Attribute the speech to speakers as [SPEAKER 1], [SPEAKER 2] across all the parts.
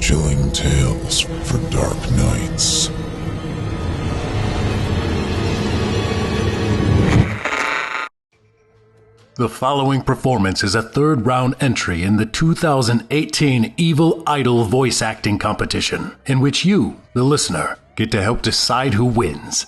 [SPEAKER 1] chilling tales for dark nights.
[SPEAKER 2] The following performance is a third-round entry in the 2018 Evil Idol voice acting competition, in which you, the listener, get to help decide who wins.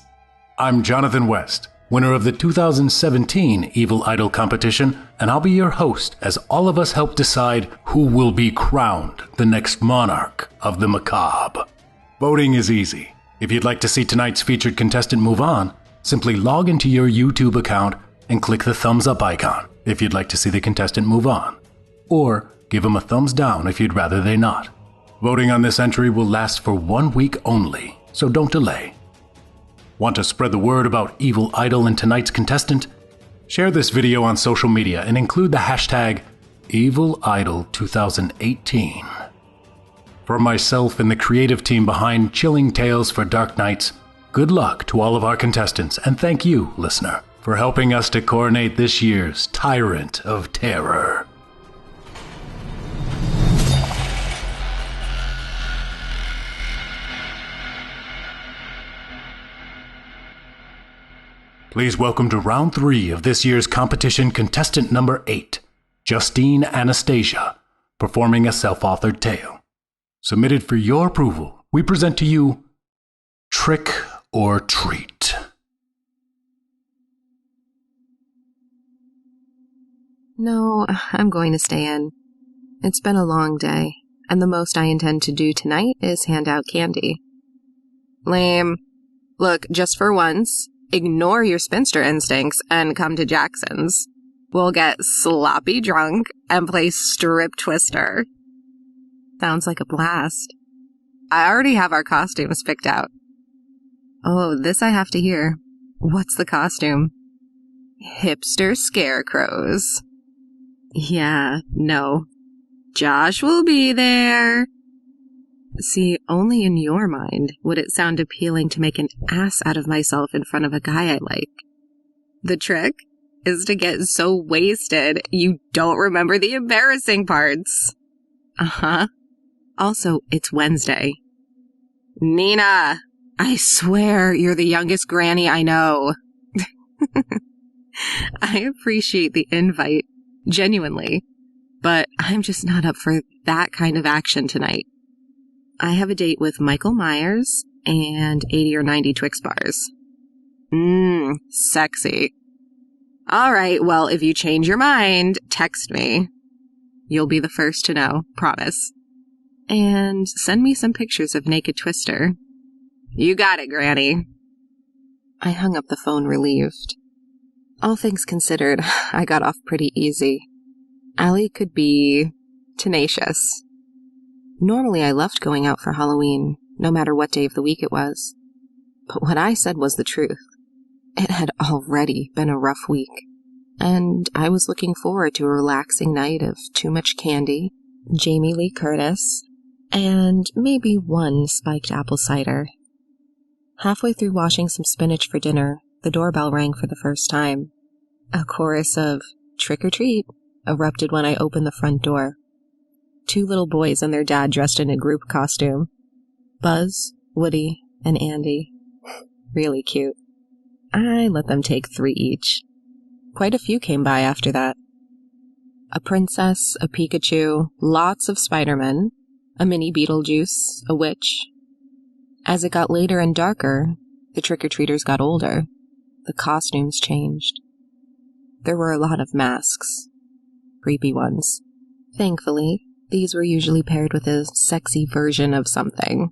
[SPEAKER 2] I'm Jonathan West, winner of the 2017 Evil Idol competition, and I'll be your host as all of us help decide who will be crowned the next monarch of the macabre. Voting is easy. If you'd like to see tonight's featured contestant move on, simply log into your YouTube account and click the thumbs up icon if you'd like to see the contestant move on. Or give them a thumbs down if you'd rather they not. Voting on this entry will last for 1 week only, so don't delay. Want to spread the word about Evil Idol and tonight's contestant? Share this video on social media and include the hashtag EvilIdol2018. For myself and the creative team behind Chilling Tales for Dark Nights, good luck to all of our contestants, and thank you, listener, for helping us to coronate this year's Tyrant of Terror. Please welcome to round 3 of this year's competition contestant number 8, Justine Anastasia, performing a self-authored tale. Submitted for your approval, we present to you Trick or Treat.
[SPEAKER 3] No, I'm going to stay in. It's been a long day, and the most I intend to do tonight is hand out candy. Lame. Look, just for once, ignore your spinster instincts and come to Jackson's. We'll get sloppy drunk and play strip twister. Sounds like a blast. I already have our costumes picked out. Oh, this I have to hear. What's the costume? Hipster scarecrows. Yeah, no. Josh will be there. See, only in your mind would it sound appealing to make an ass out of myself in front of a guy I like. The trick is to get so wasted you don't remember the embarrassing parts. Uh-huh. Also, it's Wednesday. Nina, I swear you're the youngest granny I know. I appreciate the invite, genuinely, but I'm just not up for that kind of action tonight. I have a date with Michael Myers and 80 or 90 Twix bars. Sexy. All right, well, if you change your mind, text me. You'll be the first to know, promise. And send me some pictures of Naked Twister. You got it, Granny. I hung up the phone relieved. All things considered, I got off pretty easy. Allie could be tenacious. Normally I loved going out for Halloween, no matter what day of the week it was. But what I said was the truth. It had already been a rough week, and I was looking forward to a relaxing night of too much candy, Jamie Lee Curtis, and maybe one spiked apple cider. Halfway through washing some spinach for dinner, the doorbell rang for the first time. A chorus of "Trick or Treat" erupted when I opened the front door. 2 little boys and their dad dressed in a group costume. Buzz, Woody, and Andy. Really cute. I let them take 3 each. Quite a few came by after that. A princess, a Pikachu, lots of Spider-Man, a mini Beetlejuice, a witch. As it got later and darker, the trick-or-treaters got older. The costumes changed. There were a lot of masks. Creepy ones. Thankfully, these were usually paired with a sexy version of something.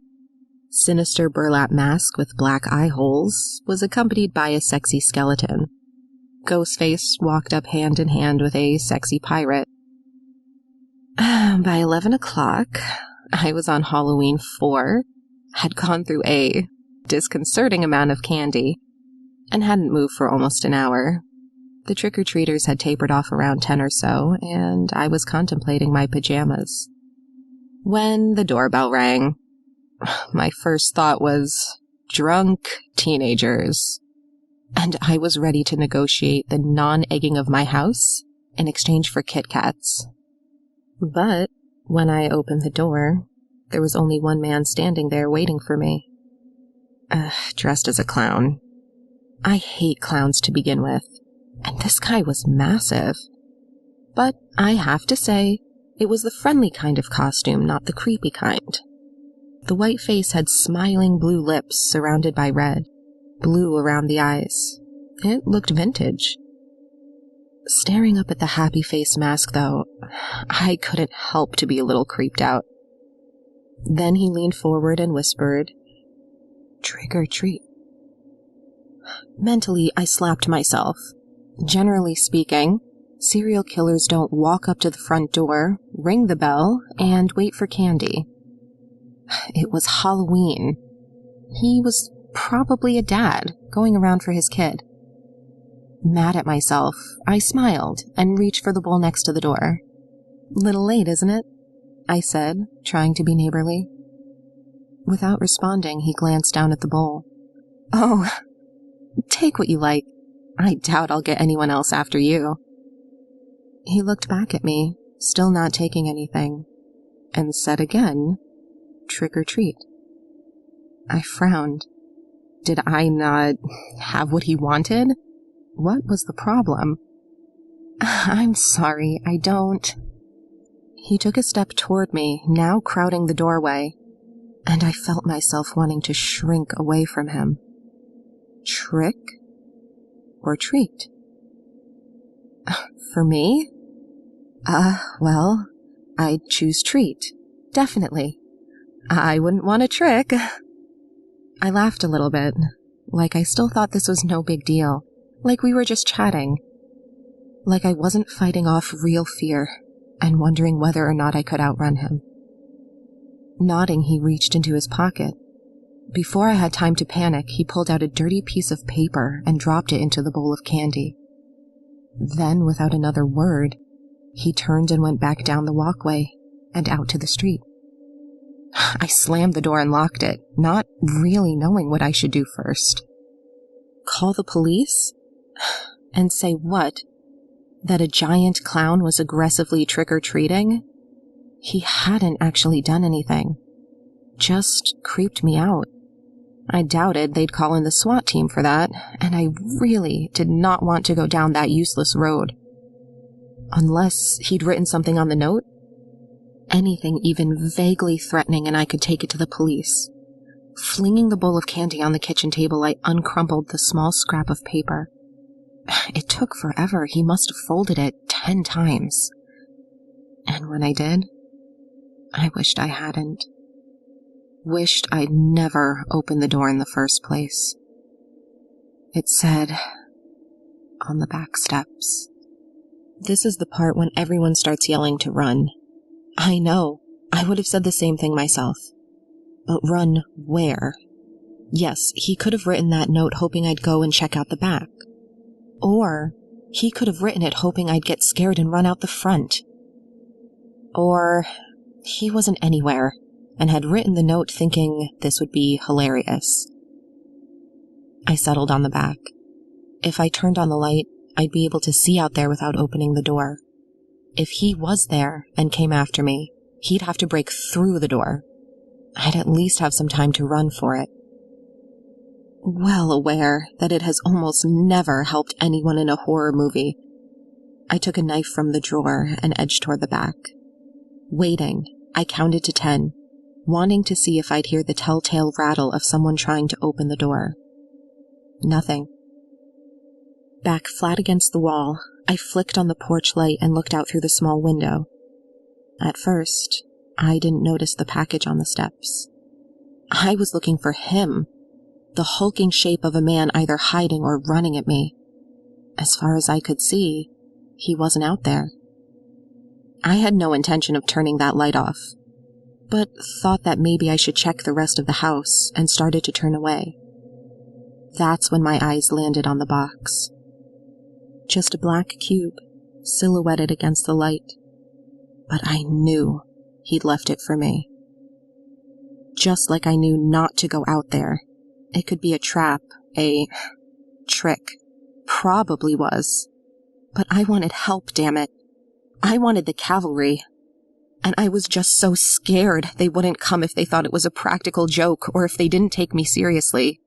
[SPEAKER 3] Sinister burlap mask with black eye holes was accompanied by a sexy skeleton. Ghostface walked up hand in hand with a sexy pirate. By 11 o'clock, I was on Halloween 4, had gone through a disconcerting amount of candy, and hadn't moved for almost an hour. The trick-or-treaters had tapered off around 10 or so, and I was contemplating my pajamas. When the doorbell rang, my first thought was, drunk teenagers. And I was ready to negotiate the non-egging of my house in exchange for Kit Kats. But when I opened the door, there was only one man standing there waiting for me. Dressed as a clown. I hate clowns to begin with, and this guy was massive. But I have to say, it was the friendly kind of costume, not the creepy kind. The white face had smiling blue lips surrounded by red, blue around the eyes. It looked vintage. Staring up at the happy face mask, though, I couldn't help to be a little creeped out. Then he leaned forward and whispered, "Trick or treat." Mentally, I slapped myself. Generally speaking, serial killers don't walk up to the front door, ring the bell, and wait for candy. It was Halloween. He was probably a dad going around for his kid. Mad at myself, I smiled and reached for the bowl next to the door. "Little late, isn't it?" I said, trying to be neighborly. Without responding, he glanced down at the bowl. "Oh, take what you like. I doubt I'll get anyone else after you." He looked back at me, still not taking anything, and said again, "Trick or treat." I frowned. Did I not have what he wanted? What was the problem? "I'm sorry, I don't." He took a step toward me, now crowding the doorway, and I felt myself wanting to shrink away from him. Trick or treat? For me? Well, I'd choose treat. Definitely. I wouldn't want a trick. I laughed a little bit, like I still thought this was no big deal, like we were just chatting, like I wasn't fighting off real fear and wondering whether or not I could outrun him. Nodding, he reached into his pocket. Before I had time to panic, he pulled out a dirty piece of paper and dropped it into the bowl of candy. Then, without another word, he turned and went back down the walkway and out to the street. I slammed the door and locked it, not really knowing what I should do first. Call the police? And say what? That a giant clown was aggressively trick-or-treating? He hadn't actually done anything. Just creeped me out. I doubted they'd call in the SWAT team for that, and I really did not want to go down that useless road. Unless he'd written something on the note? Anything even vaguely threatening and I could take it to the police. Flinging the bowl of candy on the kitchen table, I uncrumpled the small scrap of paper. It took forever. He must have folded it 10 times. And when I did, I wished I hadn't. Wished I'd never opened the door in the first place. It said, on the back steps. This is the part when everyone starts yelling to run. I know, I would have said the same thing myself. But run where? Yes, he could have written that note hoping I'd go and check out the back. Or he could have written it hoping I'd get scared and run out the front. Or he wasn't anywhere and had written the note thinking this would be hilarious. I settled on the back. If I turned on the light, I'd be able to see out there without opening the door. If he was there and came after me, he'd have to break through the door. I'd at least have some time to run for it. Well aware that it has almost never helped anyone in a horror movie, I took a knife from the drawer and edged toward the back. Waiting, I counted to 10, wanting to see if I'd hear the telltale rattle of someone trying to open the door. Nothing. Back flat against the wall, I flicked on the porch light and looked out through the small window. At first, I didn't notice the package on the steps. I was looking for him, the hulking shape of a man either hiding or running at me. As far as I could see, he wasn't out there. I had no intention of turning that light off, but thought that maybe I should check the rest of the house and started to turn away. That's when my eyes landed on the box. Just a black cube, silhouetted against the light. But I knew he'd left it for me. Just like I knew not to go out there. It could be a trap, a trick. Probably was. But I wanted help, damn it. I wanted the cavalry. And I was just so scared they wouldn't come if they thought it was a practical joke or if they didn't take me seriously.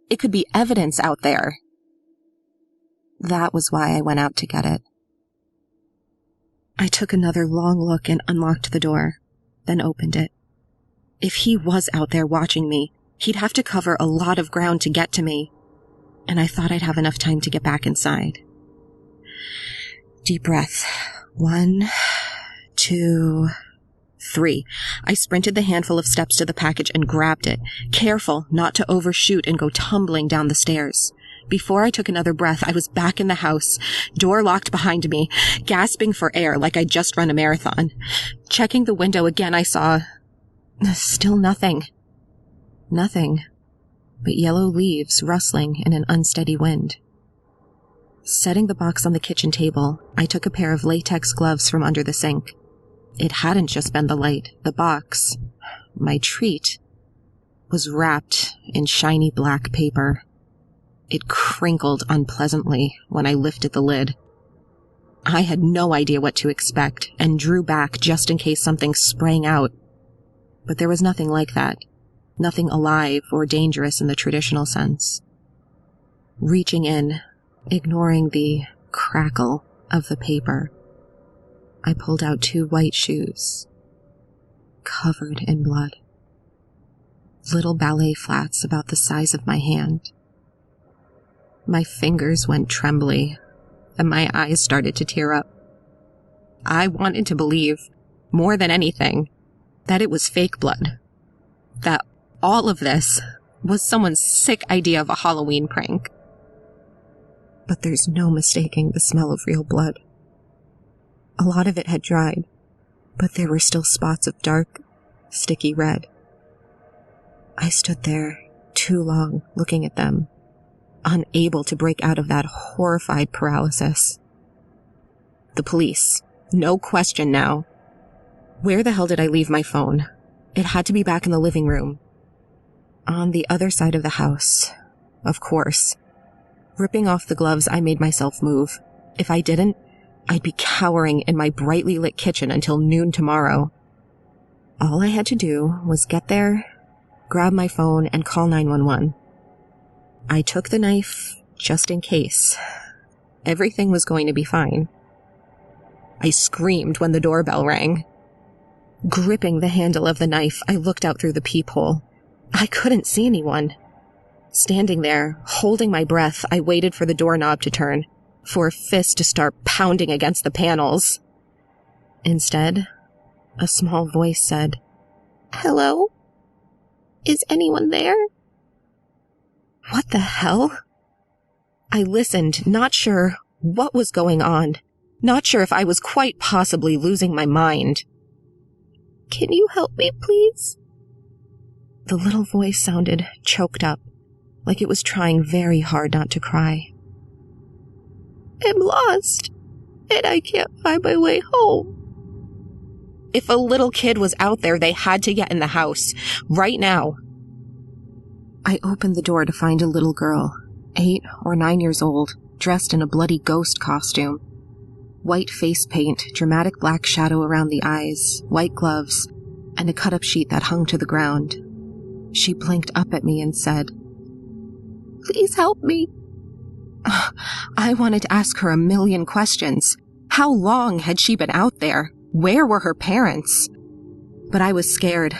[SPEAKER 3] It could be evidence out there. That was why I went out to get it. I took another long look and unlocked the door, then opened it. If he was out there watching me, he'd have to cover a lot of ground to get to me, and I thought I'd have enough time to get back inside. Deep breath. 1, 2, 3. I sprinted the handful of steps to the package and grabbed it, careful not to overshoot and go tumbling down the stairs. Before I took another breath, I was back in the house, door locked behind me, gasping for air like I'd just run a marathon. Checking the window again, I saw... still nothing. Nothing but yellow leaves rustling in an unsteady wind. Setting the box on the kitchen table, I took a pair of latex gloves from under the sink. It hadn't just been the light. The box, my treat, was wrapped in shiny black paper. It crinkled unpleasantly when I lifted the lid. I had no idea what to expect and drew back just in case something sprang out. But there was nothing like that. Nothing alive or dangerous in the traditional sense. Reaching in, ignoring the crackle of the paper, I pulled out 2 white shoes, covered in blood. Little ballet flats about the size of my hand. My fingers went trembly, and my eyes started to tear up. I wanted to believe, more than anything, that it was fake blood. That all of this was someone's sick idea of a Halloween prank. But there's no mistaking the smell of real blood. A lot of it had dried, but there were still spots of dark, sticky red. I stood there too long looking at them, unable to break out of that horrified paralysis. The police. No question now. Where the hell did I leave my phone? It had to be back in the living room. On the other side of the house. Of course. Ripping off the gloves, I made myself move. If I didn't, I'd be cowering in my brightly lit kitchen until noon tomorrow. All I had to do was get there, grab my phone, and call 911. I took the knife just in case. Everything was going to be fine. I screamed when the doorbell rang. Gripping the handle of the knife, I looked out through the peephole. I couldn't see anyone. Standing there, holding my breath, I waited for the doorknob to turn, for a fist to start pounding against the panels. Instead, a small voice said, "Hello? Is anyone there?" What the hell? I listened, not sure what was going on, not sure if I was quite possibly losing my mind. "Can you help me, please?" The little voice sounded choked up, like it was trying very hard not to cry. "I'm lost, and I can't find my way home." If a little kid was out there, they had to get in the house, right now. I opened the door to find a little girl, 8 or 9 years old, dressed in a bloody ghost costume. White face paint, dramatic black shadow around the eyes, white gloves, and a cut-up sheet that hung to the ground. She blinked up at me and said, "Please help me." I wanted to ask her a million questions. How long had she been out there? Where were her parents? But I was scared.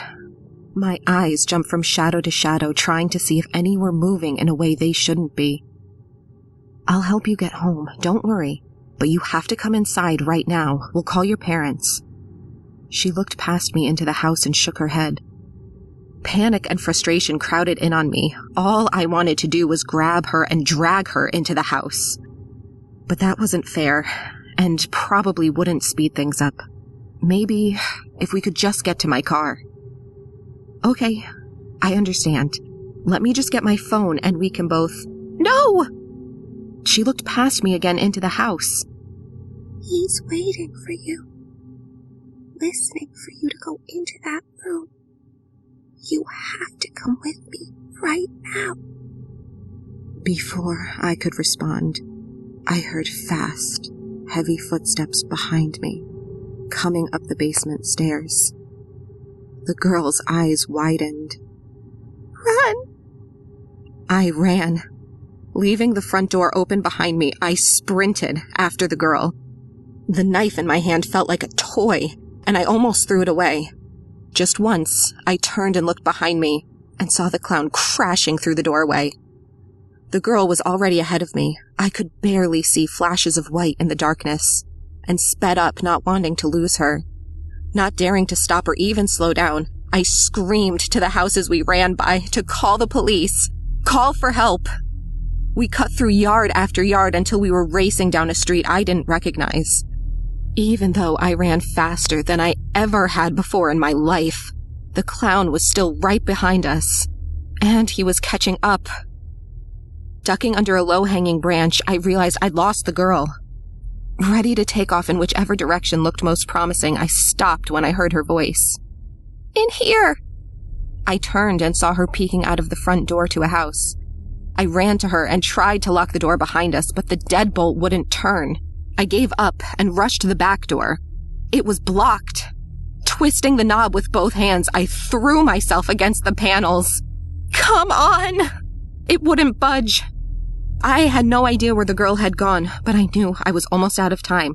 [SPEAKER 3] My eyes jumped from shadow to shadow, trying to see if any were moving in a way they shouldn't be. "I'll help you get home, don't worry. But you have to come inside right now. We'll call your parents." She looked past me into the house and shook her head. Panic and frustration crowded in on me. All I wanted to do was grab her and drag her into the house. But that wasn't fair, and probably wouldn't speed things up. Maybe if we could just get to my car. "Okay, I understand. Let me just get my phone and we can both—" "No!" She looked past me again into the house.
[SPEAKER 4] "He's waiting for you. Listening for you to go into that room. You have to come with me right now."
[SPEAKER 3] Before I could respond, I heard fast, heavy footsteps behind me. coming up the basement stairs. The girl's eyes widened.
[SPEAKER 4] Run!
[SPEAKER 3] I ran. Leaving the front door open behind me, I sprinted after the girl. The knife in my hand felt like a toy, and I almost threw it away. Just once, I turned and looked behind me and saw the clown crashing through the doorway. The girl was already ahead of me. I could barely see flashes of white in the darkness, and sped up, not wanting to lose her. Not daring to stop or even slow down, I screamed to the houses we ran by to call the police, call for help. We cut through yard after yard until we were racing down a street I didn't recognize. Even though I ran faster than I ever had before in my life, the clown was still right behind us, and he was catching up. Ducking under a low-hanging branch, I realized I'd lost the girl. Ready to take off in whichever direction looked most promising, I stopped when I heard her voice.
[SPEAKER 4] In here!
[SPEAKER 3] I turned and saw her peeking out of the front door to a house. I ran to her and tried to lock the door behind us, but the deadbolt wouldn't turn. I gave up and rushed to the back door. It was blocked. Twisting the knob with both hands, I threw myself against the panels. Come on! It wouldn't budge. I had no idea where the girl had gone, but I knew I was almost out of time.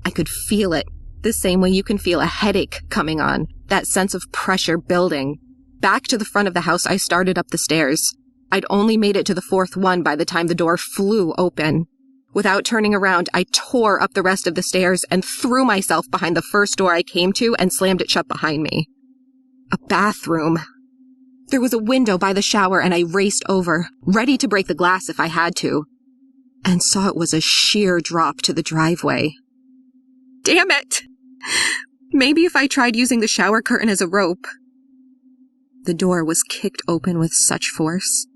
[SPEAKER 3] I could feel it, the same way you can feel a headache coming on, that sense of pressure building. Back to the front of the house, I started up the stairs. I'd only made it to the fourth one by the time the door flew open. Without turning around, I tore up the rest of the stairs and threw myself behind the first door I came to and slammed it shut behind me. A bathroom. There was a window by the shower, and I raced over, ready to break the glass if I had to, and saw it was a sheer drop to the driveway. Damn it! Maybe if I tried using the shower curtain as a rope. The door was kicked open with such force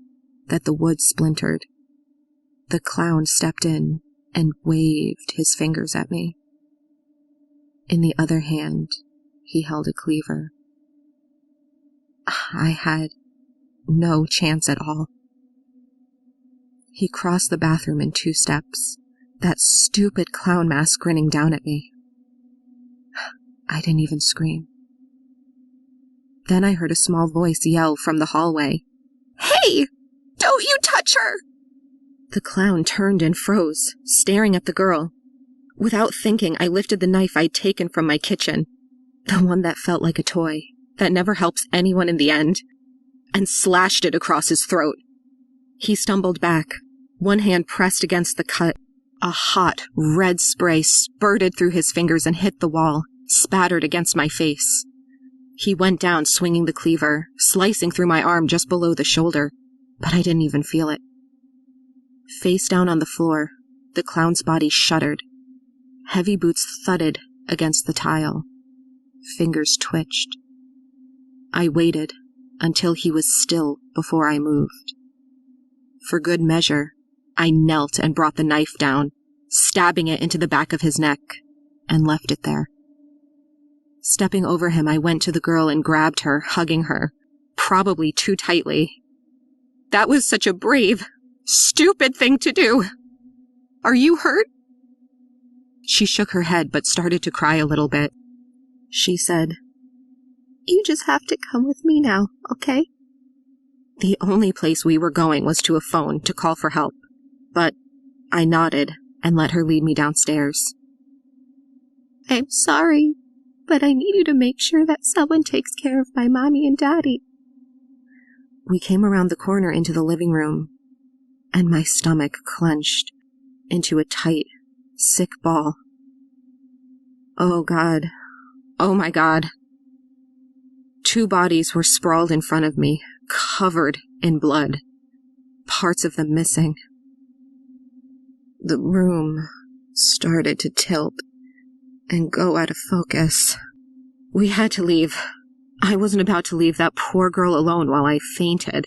[SPEAKER 3] that the wood splintered. The clown stepped in and waved his fingers at me. In the other hand, he held a cleaver. I had no chance at all. He crossed the bathroom in 2 steps, that stupid clown mask grinning down at me. I didn't even scream. Then I heard a small voice yell from the hallway, "Hey! Don't you touch her!" The clown turned and froze, staring at the girl. Without thinking, I lifted the knife I'd taken from my kitchen, the one that felt like a toy, that never helps anyone in the end, and slashed it across his throat. He stumbled back, one hand pressed against the cut. A hot, red spray spurted through his fingers and hit the wall, spattered against my face. He went down, swinging the cleaver, slicing through my arm just below the shoulder, but I didn't even feel it. Face down on the floor, the clown's body shuddered. Heavy boots thudded against the tile. Fingers twitched. I waited until he was still before I moved. For good measure, I knelt and brought the knife down, stabbing it into the back of his neck, and left it there. Stepping over him, I went to the girl and grabbed her, hugging her, probably too tightly. That was such a brave, stupid thing to do. Are you hurt? She shook her head but started to cry a little bit. She said,
[SPEAKER 4] "You just have to come with me now, okay?"
[SPEAKER 3] The only place we were going was to a phone to call for help, but I nodded and let her lead me downstairs.
[SPEAKER 4] "I'm sorry, but I need you to make sure that someone takes care of my mommy and daddy."
[SPEAKER 3] We came around the corner into the living room, and my stomach clenched into a tight, sick ball. Oh God. Oh my God. 2 bodies were sprawled in front of me, covered in blood, parts of them missing. The room started to tilt and go out of focus. We had to leave. I wasn't about to leave that poor girl alone while I fainted.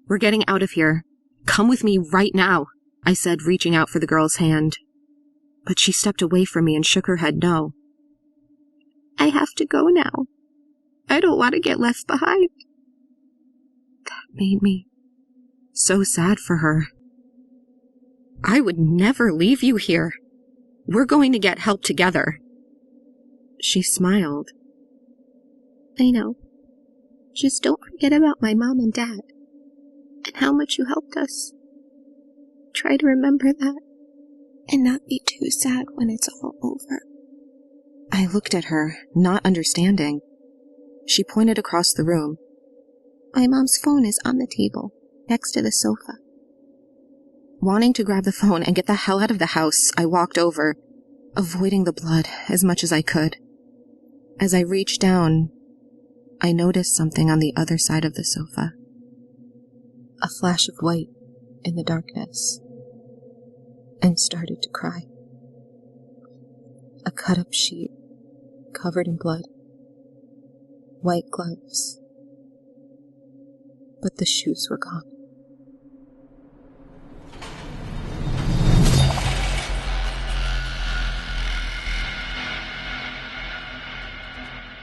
[SPEAKER 3] "We're getting out of here. Come with me right now," I said, reaching out for the girl's hand. But she stepped away from me and shook her head no.
[SPEAKER 4] "I have to go now. I don't want to get left behind."
[SPEAKER 3] That made me so sad for her. "I would never leave you here. We're going to get help together." She smiled.
[SPEAKER 4] I know. Just don't forget about my mom and dad, and how much you helped us. Try to remember that, and not be too sad when it's all over.
[SPEAKER 3] I looked at her, not understanding. She pointed across the room.
[SPEAKER 4] My mom's phone is on the table, next to the sofa.
[SPEAKER 3] Wanting to grab the phone and get the hell out of the house, I walked over, avoiding the blood as much as I could. As I reached down, I noticed something on the other side of the sofa. A flash of white in the darkness, and started to cry. A cut-up sheet, covered in blood. White gloves. But the shoes were gone.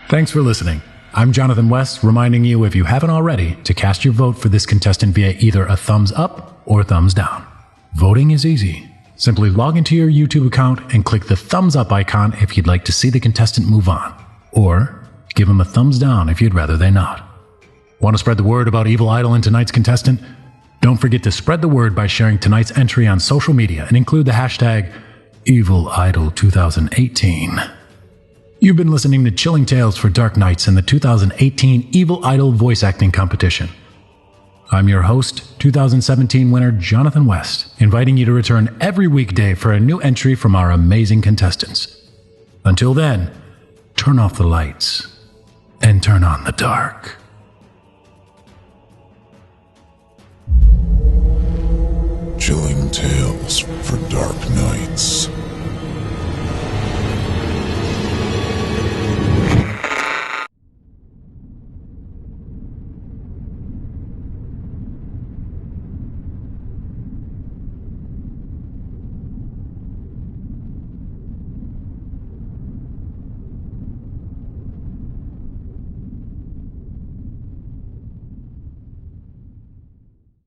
[SPEAKER 2] Thanks for listening. I'm Jonathan West, reminding you, if you haven't already, to cast your vote for this contestant via either a thumbs up or thumbs down. Voting is easy. Simply log into your YouTube account and click the thumbs up icon if you'd like to see the contestant move on. Or give them a thumbs down if you'd rather they not. Want to spread the word about Evil Idol and tonight's contestant? Don't forget to spread the word by sharing tonight's entry on social media and include the hashtag EvilIdol2018. You've been listening to Chilling Tales for Dark Nights in the 2018 Evil Idol voice acting competition. I'm your host, 2017 winner Jonathan West, inviting you to return every weekday for a new entry from our amazing contestants. Until then, turn off the lights and turn on the dark.
[SPEAKER 1] Chilling Tales for Dark Nights.